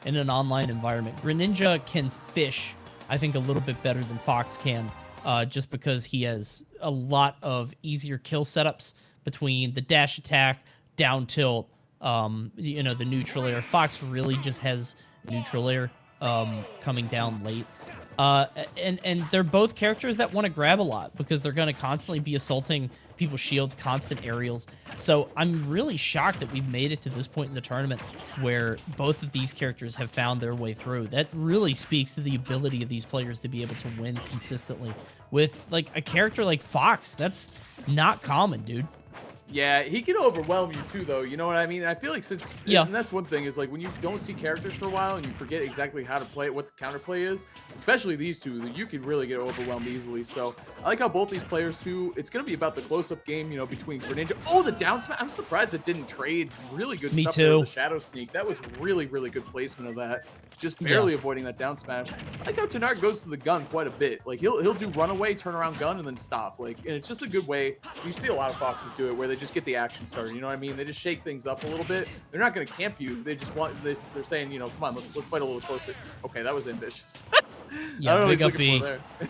in an online environment. Greninja can fish, I think, a little bit better than Fox can, just because he has a lot of easier kill setups between the dash attack, down tilt, the neutral air. Fox really just has neutral air coming down late. And they're both characters that want to grab a lot because they're going to constantly be assaulting people's shields, constant aerials. So I'm really shocked that we've made it to this point in the tournament where both of these characters have found their way through. That really speaks to the ability of these players to be able to win consistently with like a character like Fox. That's not common, dude. Yeah, he can overwhelm you too, though. You know what I mean? I feel like and that's one thing is like when you don't see characters for a while and you forget exactly how to play it, what the counterplay is, especially these two, you can really get overwhelmed easily. So I like how both these players too, it's going to be about the close-up game, between Greninja. Oh, the down smash. I'm surprised it didn't trade. Really good stuff there with the Shadow Sneak. That was really, really good placement of that. Just barely avoiding that down smash. I like how Tanark goes to the gun quite a bit. Like he'll do runaway, turn around gun, and then stop. Like, and it's just a good way. You see a lot of Foxes do it where they just get the action started. You know what I mean? They just shake things up a little bit. They're not going to camp you. They just want this. They're saying, come on, let's fight a little closer. Okay, that was ambitious. Yeah, big up B.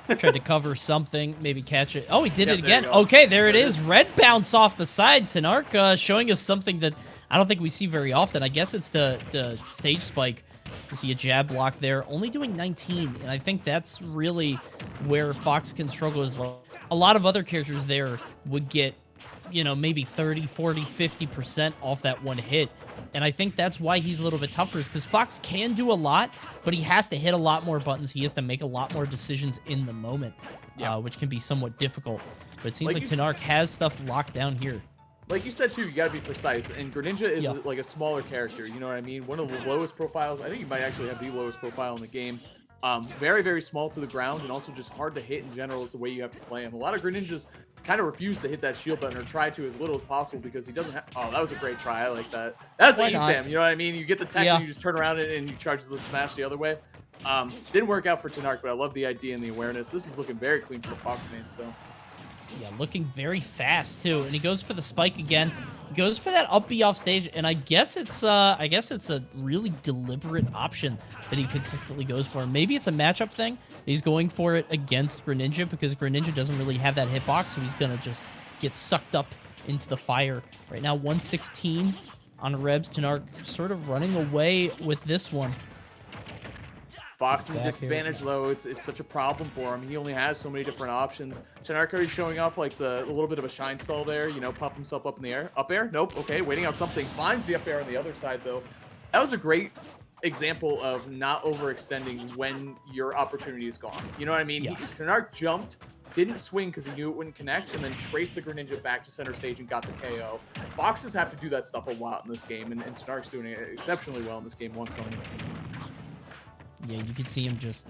Tried to cover something, maybe catch it. Oh, he did it again. Okay, there it is. Red bounce off the side. Tanark showing us something that I don't think we see very often. I guess it's the stage spike. You see a jab block there, only doing 19, and I think that's really where Fox can struggle. Is a lot of other characters there would get, maybe 30, 40, 50% off that one hit. And I think that's why he's a little bit tougher, is because Fox can do a lot, but he has to hit a lot more buttons. He has to make a lot more decisions in the moment, which can be somewhat difficult. But it seems like Tanark has stuff locked down here. Like you said, too, you got to be precise. And Greninja is like a smaller character. You know what I mean? One of the lowest profiles. I think you might actually have the lowest profile in the game. Very, very small to the ground and also just hard to hit in general is the way you have to play him. A lot of Greninjas kind of refuse to hit that shield button or try to as little as possible because he doesn't have... Oh, that was a great try. I like that. That's the ESAM. You know what I mean? You get the tech and you just turn around and you charge the smash the other way. Didn't work out for Tanark, but I love the idea and the awareness. This is looking very clean for the Fox main, so... Yeah, looking very fast too, and he goes for the spike again. He goes for that up B off stage, and I guess it's a really deliberate option that he consistently goes for. Maybe it's a matchup thing. He's going for it against Greninja because Greninja doesn't really have that hitbox, so he's gonna just get sucked up into the fire. Right now, 116 on rebs. Tanark sort of running away with this one. Fox in disadvantage though, it's such a problem for him. He only has so many different options. Tanark already showing off like a little bit of a shine stall there, puff himself up in the air. Up air? Nope. Okay, waiting on something. Finds the up air on the other side though. That was a great example of not overextending when your opportunity is gone. You know what I mean? Yeah. Tanark jumped, didn't swing because he knew it wouldn't connect, and then traced the Greninja back to center stage and got the KO. Foxes have to do that stuff a lot in this game, and Tanark's doing it exceptionally well in this game 1 coming. Yeah, you can see him just,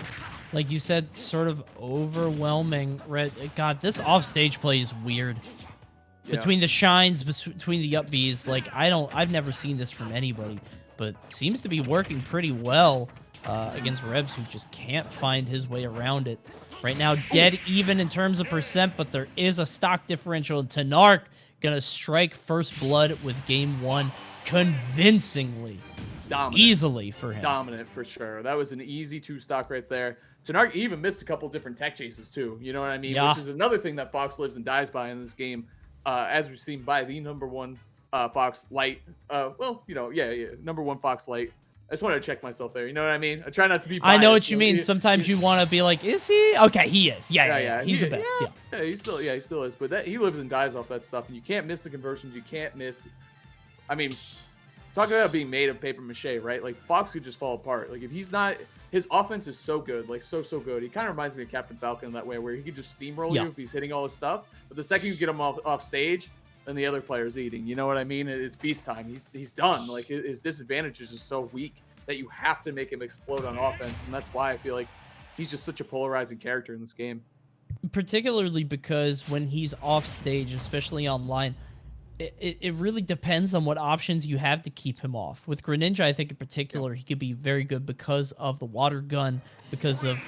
like you said, sort of overwhelming. God, this offstage play is weird. Yeah. Between the shines, between the up Bs, like I've never seen this from anybody, but seems to be working pretty well against rebs who just can't find his way around it. Right now, dead even in terms of percent, but there is a stock differential, and Tanark gonna strike first blood with game 1 convincingly. Dominant. Easily for him. Dominant for sure. That was an easy 2 stock right there. Tanark even missed a couple different tech chases too. You know what I mean? Yeah. Which is another thing that Fox lives and dies by in this game. As we've seen by the #1 Fox Light. #1 Fox Light. I just wanted to check myself there. You know what I mean? I try not to be biased. I know what you mean. Sometimes you want to be like, is he? Okay, he is. Yeah. He's the best. Yeah, he still is. But he lives and dies off that stuff. And you can't miss the conversions. You can't miss. I mean, talking about being made of paper mache, right? Like, Fox could just fall apart. Like, if he's not... His offense is so good. Like, so good. He kind of reminds me of Captain Falcon in that way, where he could just steamroll you if he's hitting all his stuff. But the second you get him off stage, then the other player's eating. You know what I mean? It's beast time. He's done. Like, his disadvantage is just so weak that you have to make him explode on offense. And that's why I feel like he's just such a polarizing character in this game. Particularly because when he's off stage, especially online, it really depends on what options you have to keep him off. With Greninja, I think in particular, he could be very good because of the water gun, because of,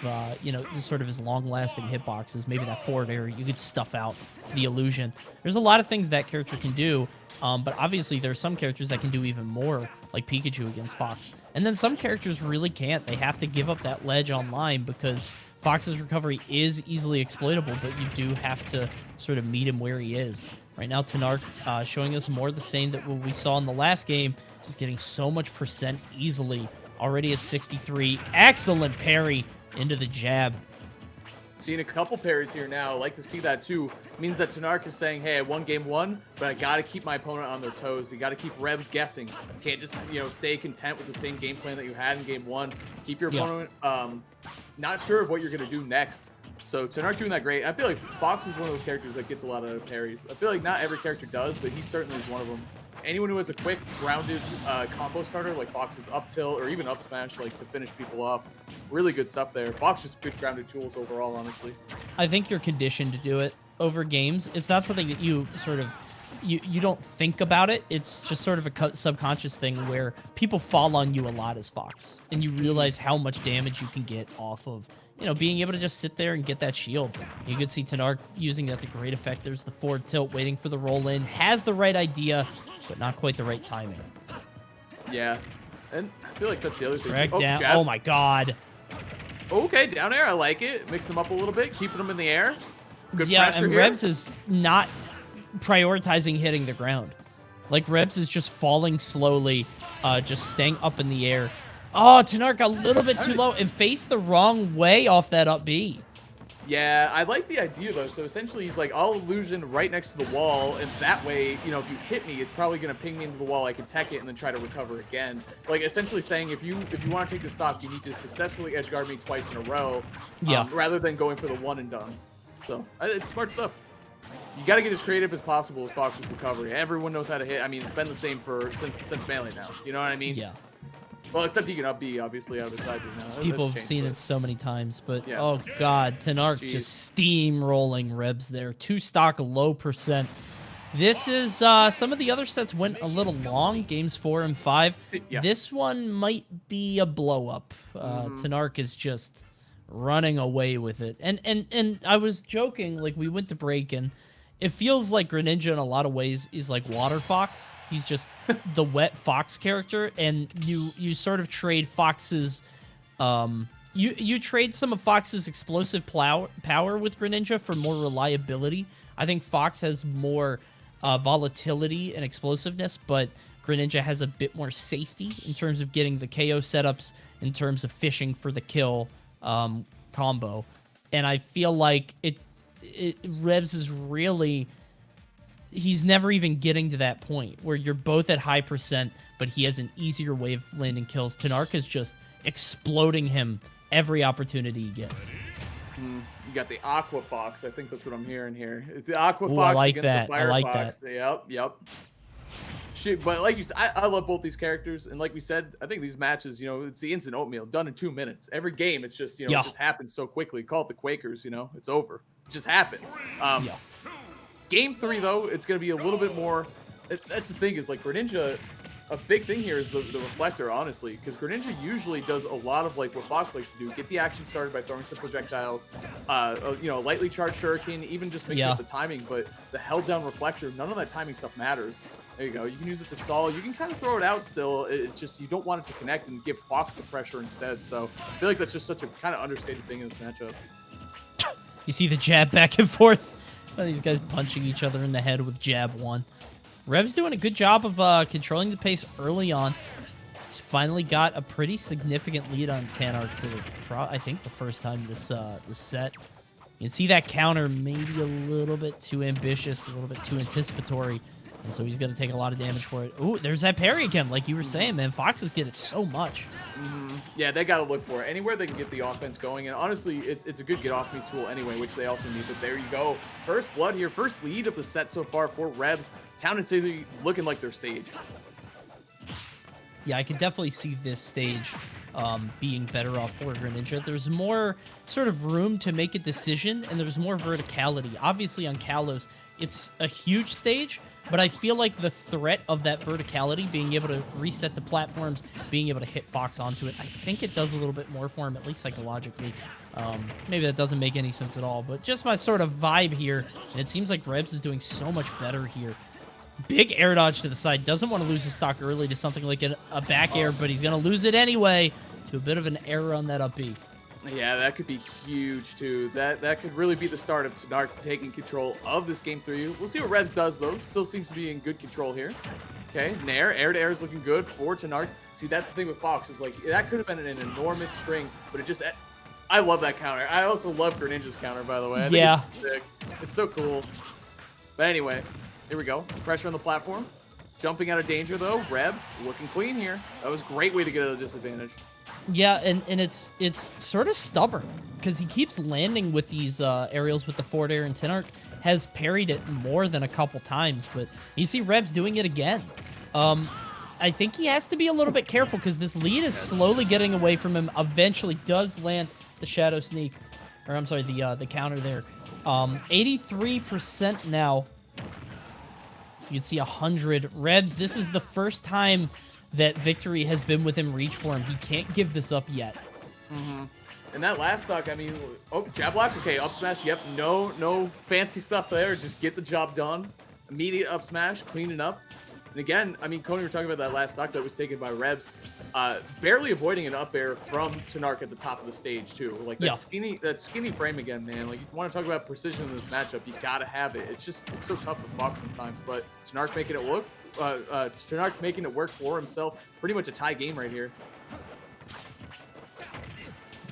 you know, just sort of his long-lasting hitboxes, maybe that forward air, you could stuff out the illusion. There's a lot of things that character can do, but obviously there's some characters that can do even more, like Pikachu against Fox. And then some characters really can't. They have to give up that ledge online because Fox's recovery is easily exploitable, but you do have to sort of meet him where he is. Right now, Tanark showing us more of the same that what we saw in the last game, just getting so much percent easily, already at 63. Excellent parry into the jab. Seeing a couple parries here now. I like to see that too. It means that Tanark is saying, hey, I won game 1, but I got to keep my opponent on their toes. You got to keep rebs guessing. You can't just, you know, stay content with the same game plan that you had in game 1. Keep your opponent not sure of what you're going to do next. So Tanark doing that great. I feel like Fox is one of those characters that gets a lot of parries. I feel like not every character does, but he certainly is one of them. Anyone who has a quick, grounded combo starter like Fox's up tilt or even up smash, like to finish people off, really good stuff there. Fox just good grounded tools overall, honestly. I think you're conditioned to do it over games. It's not something that you sort of you don't think about it. It's just sort of a subconscious thing where people fall on you a lot as Fox, and you realize how much damage you can get off of, you know, being able to just sit there and get that shield. You could see Tanark using that to great effect. There's the forward tilt, waiting for the roll in, has the right idea, but not quite the right timing. Yeah, and I feel like that's the other thing. Drag down. Oh my god. Okay, down air. I like it. Mix them up a little bit, keeping them in the air. Good yeah, pressure and here. Rebs is not prioritizing hitting the ground. Like, Rebs is just falling slowly, just staying up in the air. Oh, Tanark a little bit too low and faced the wrong way off that up B. Yeah, I like the idea, though. So essentially, he's like, I'll illusion right next to the wall, and that way, you know, if you hit me, it's probably going to ping me into the wall. I can tech it and then try to recover again. Like, essentially saying, if you want to take the stock, you need to successfully edge guard me twice in a row, rather than going for the one and done. So, it's smart stuff. You got to get as creative as possible with Fox's recovery. Everyone knows how to hit. I mean, it's been the same since Melee now. You know what I mean? Yeah. Well, except he can up B, obviously, out of his side now. People have seen it so many times, but oh god, Tanark just steamrolling Rebs there. 2 stock, low percent. This is, some of the other sets went a little long, games 4 and 5. This one might be a blow-up. Tanark is just running away with it. And I was joking, like, we went to break, and it feels like Greninja in a lot of ways is like Water Fox. He's just the wet Fox character, and you sort of trade Fox's you trade some of Fox's explosive power with Greninja for more reliability. I think Fox has more volatility and explosiveness, but Greninja has a bit more safety in terms of getting the KO setups, in terms of fishing for the kill combo. And I feel like Rebs is really, he's never even getting to that point where you're both at high percent, but he has an easier way of landing kills. Tanark is just exploding him every opportunity he gets. You got the Aqua Fox. I think that's what I'm hearing here. It's the Aqua Fox I like against that. the Fire I like Fox. that. Yep. Shit, but like you said, I love both these characters, and like we said, I think these matches, you know, it's the instant oatmeal, done in 2 minutes. Every game, it's just, you know, it just happens so quickly. Call it the Quakers, you know, it's over. It just happens. Game 3, though, it's going to be a little bit more. That's the thing, is like Greninja, a big thing here is the reflector, honestly, because Greninja usually does a lot of like what Fox likes to do, get the action started by throwing some projectiles, you know, lightly charged shuriken, even just mixing up the timing, but the held down reflector, none of that timing stuff matters. There you go. You can use it to stall. You can kind of throw it out still. It's just you don't want it to connect and give Fox the pressure instead. So I feel like that's just such a kind of understated thing in this matchup. You see the jab back and forth. These guys punching each other in the head with jab 1. Reb's doing a good job of controlling the pace early on. He's finally got a pretty significant lead on Tanark for I think the first time this set. You can see that counter maybe a little bit too ambitious, a little bit too anticipatory. And so he's going to take a lot of damage for it. Ooh, there's that parry again, like you were saying, man. Foxes get it so much. Yeah, they got to look for it. Anywhere they can get the offense going. And honestly, it's a good get-off-me tool anyway, which they also need. But there you go. First blood here. First lead of the set so far for Rebs. Town and City looking like their stage. Yeah, I could definitely see this stage being better off for Greninja. There's more sort of room to make a decision, and there's more verticality. Obviously, on Kalos, it's a huge stage, But I feel like the threat of that verticality, being able to reset the platforms, being able to hit Fox onto it, I think it does a little bit more for him, at least psychologically. Maybe that doesn't make any sense at all, but just my sort of vibe here. And it seems like Rebs is doing so much better here. Big air dodge to the side. Doesn't want to lose his stock early to something like a back air, but he's going to lose it anyway to a bit of an error on that up B. Yeah, that could be huge, too. That could really be the start of Tanark taking control of this game 3. We'll see what Rebs does, though. Still seems to be in good control here. Okay, Nair. Air-to-air is looking good for Tanark. See, that's the thing with Fox. Is like, that could have been an enormous string, but it just... I love that counter. I also love Greninja's counter, by the way. I think it's sick. It's so cool. But anyway, here we go. Pressure on the platform. Jumping out of danger, though. Rebs looking clean here. That was a great way to get at a disadvantage. Yeah, and it's sort of stubborn because he keeps landing with these aerials with the forward air, and Tanark has parried it more than a couple times, but you see Rebs doing it again. I think he has to be a little bit careful because this lead is slowly getting away from him. Eventually does land the shadow sneak, or I'm sorry, the counter there. 83% now. You can see 100. Rebs, this is the first time that victory has been within reach for him. He can't give this up yet. And that last stock, I mean, oh, jab block, okay, up smash, yep, no fancy stuff there, just get the job done. Immediate up smash, clean it up. And again, I mean, Coney, we're talking about that last stock that was taken by Rebs, barely avoiding an up air from Tanark at the top of the stage too. Like that skinny frame again, man. Like you want to talk about precision in this matchup, you gotta have it. It's so tough for Fox sometimes, but Tanark making it work. Tanark making it work for himself. Pretty much a tie game right here.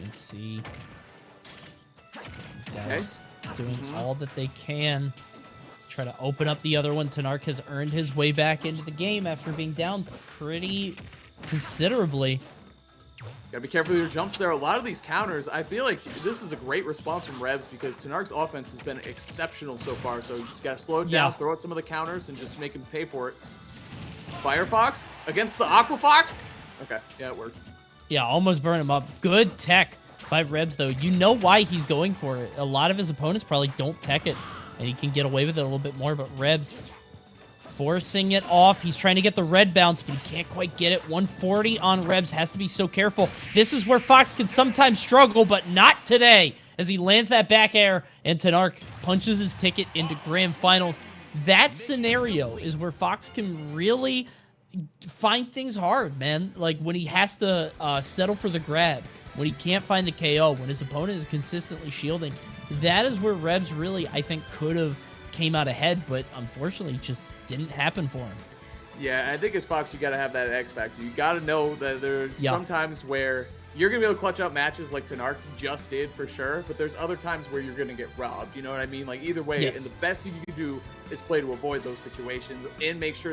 Let's see. These guys doing all that they can to try to open up the other one. Tanark has earned his way back into the game after being down pretty considerably. Gotta be careful with your jumps there. A lot of these counters, I feel like this is a great response from Rebs because Tanark's offense has been exceptional so far. So you just gotta slow it down, throw out some of the counters, and just make him pay for it. Firefox against the Aqua Fox? Okay, yeah, it worked. Yeah, almost burn him up. Good tech by Rebs, though. You know why he's going for it. A lot of his opponents probably don't tech it, and he can get away with it a little bit more, but Rebs forcing it off. He's trying to get the red bounce, but he can't quite get it. 140 on Rebs. Has to be so careful. This is where Fox can sometimes struggle, but not today, as he lands that back air, and Tanark punches his ticket into Grand Finals. That scenario is where Fox can really find things hard, man. Like when he has to settle for the grab, when he can't find the KO, when his opponent is consistently shielding. That is where Rebs really, I think, could have came out ahead, but unfortunately just didn't happen for him. Yeah, I think as Fox, you got to have that X factor. You got to know that there's sometimes where you're going to be able to clutch out matches like Tanark just did for sure, but there's other times where you're going to get robbed. You know what I mean? Like either way, and the best thing you can do is play to avoid those situations and make sure that